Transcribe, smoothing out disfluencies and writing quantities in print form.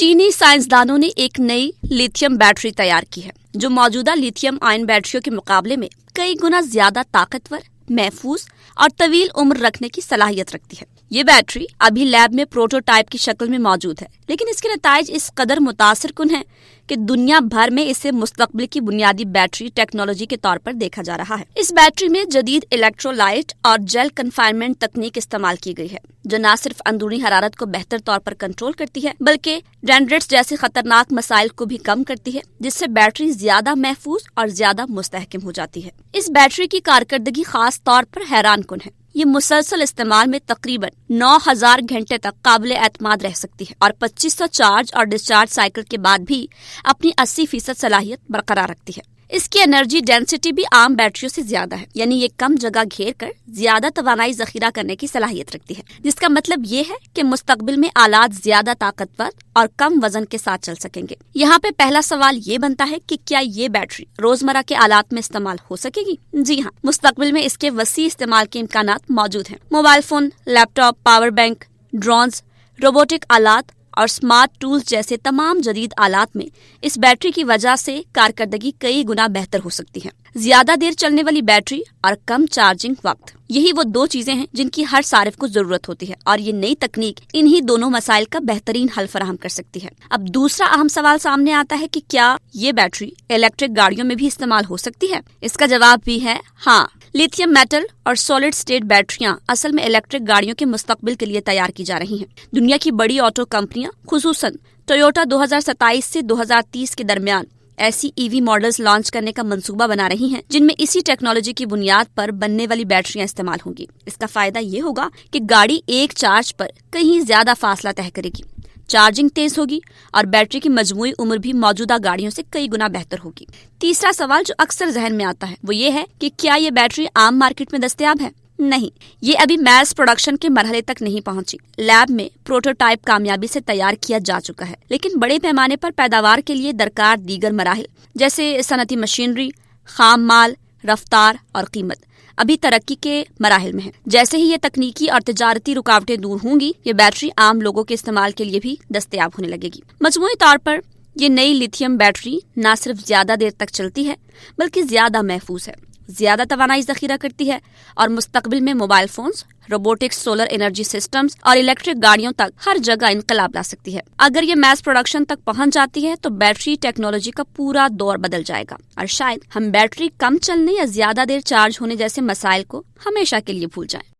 चीनी साइंसदानों ने एक नई लिथियम बैटरी तैयार की है जो मौजूदा लिथियम आयन बैटरियों के मुकाबले में कई गुना ज्यादा ताकतवर, महफूज और तवील उम्र रखने की सलाहियत रखती है। ये बैटरी अभी लैब में प्रोटोटाइप की शक्ल में मौजूद है, लेकिन इसके नताइज इस कदर मुतासिर कुन हैं कि दुनिया भर में इसे मुस्तकबिल की बुनियादी बैटरी टेक्नोलॉजी के तौर पर देखा जा रहा है। इस बैटरी में जदीद इलेक्ट्रोलाइट और जेल कन्फाइनमेंट तकनीक इस्तेमाल की गई है, जो न सिर्फ अंदरूनी हरारत को बेहतर तौर पर कंट्रोल करती है, बल्कि डेंड्रेट्स जैसे खतरनाक मसाइल को भी कम करती है, जिससे बैटरी ज्यादा महफूज और ज्यादा मुस्तहकम हो जाती है। इस बैटरी की कारकर्दगी खास तौर पर हैरान कुन है। ये मुसलसल इस्तेमाल में तकरीबन 9000 घंटे तक काबिल एतमाद रह सकती है और 2500 चार्ज और डिस्चार्ज साइकिल के बाद भी अपनी 80% सलाहियत बरकरार रखती है। इसकी एनर्जी डेंसिटी भी आम बैटरियों से ज्यादा है, यानी ये कम जगह घेर कर ज्यादा तवानाई जखीरा करने की सलाहियत रखती है, जिसका मतलब ये है कि मुस्तकबिल में आलात ज्यादा ताकतवर और कम वजन के साथ चल सकेंगे। यहाँ पे पहला सवाल ये बनता है कि क्या ये बैटरी रोजमर्रा के आलात में इस्तेमाल हो सकेगी? जी हाँ, मुस्तकबिल में इसके वसी इस्तेमाल के इम्कानात मौजूद हैं। Mobile phone, laptop, power bank, drones, robotic आलात और स्मार्ट टूल्स जैसे तमाम जदीद आलात में इस बैटरी की वजह से कारकर्दगी कई गुना बेहतर हो सकती है। ज्यादा देर चलने वाली बैटरी और कम चार्जिंग वक्त, यही वो दो चीजें हैं जिनकी हर सारिफ को जरूरत होती है, और ये नई तकनीक इन्हीं दोनों मसाइल का बेहतरीन हल फराहम कर सकती है। अब दूसरा अहम सवाल सामने आता है कि क्या ये बैटरी इलेक्ट्रिक गाड़ियों में भी इस्तेमाल हो सकती है? इसका जवाब भी है हाँ। लिथियम मेटल और सॉलिड स्टेट बैटरियां असल में इलेक्ट्रिक गाड़ियों के मुस्तकबिल के लिए तैयार की जा रही हैं। दुनिया की बड़ी ऑटो कंपनियां, खुसूसन टोयोटा 2027 से 2030 के दरमियान ऐसी ईवी मॉडल्स लॉन्च करने का मंसूबा बना रही हैं, जिनमें इसी टेक्नोलॉजी की बुनियाद पर बनने वाली बैटरियां इस्तेमाल होंगी। इसका फायदा ये होगा कि गाड़ी एक चार्ज पर कहीं ज्यादा फासला तय करेगी, चार्जिंग तेज होगी और बैटरी की मजमूई उम्र भी मौजूदा गाड़ियों से कई गुना बेहतर होगी। तीसरा सवाल जो अक्सर जहन में आता है वो ये है कि क्या ये बैटरी आम मार्केट में दस्तयाब है? नहीं, ये अभी मैस प्रोडक्शन के मरहले तक नहीं पहुंची। लैब में प्रोटोटाइप कामयाबी से तैयार किया जा चुका है, लेकिन बड़े पैमाने पर पैदावार के लिए दरकार दीगर मराहिल जैसे सनती मशीनरी, खाम माल, रफ्तार और कीमत अभी तरक्की के मराहिल में है। जैसे ही ये तकनीकी और तिजारती रुकावटें दूर होंगी, ये बैटरी आम लोगों के इस्तेमाल के लिए भी दस्तयाब होने लगेगी। मजमूई तौर पर ये नई लिथियम बैटरी न सिर्फ ज्यादा देर तक चलती है, बल्कि ज्यादा महफूज है, ज्यादा तवानाई जखीरा करती है और मुस्तकबिल में mobile phones, robotics, solar energy systems और इलेक्ट्रिक गाड़ियों तक हर जगह इनकलाब ला सकती है। अगर ये मैस प्रोडक्शन तक पहुंच जाती है तो बैटरी टेक्नोलॉजी का पूरा दौर बदल जाएगा और शायद हम बैटरी कम चलने या ज्यादा देर चार्ज होने जैसे मसाइल को हमेशा के लिए भूल जाएं।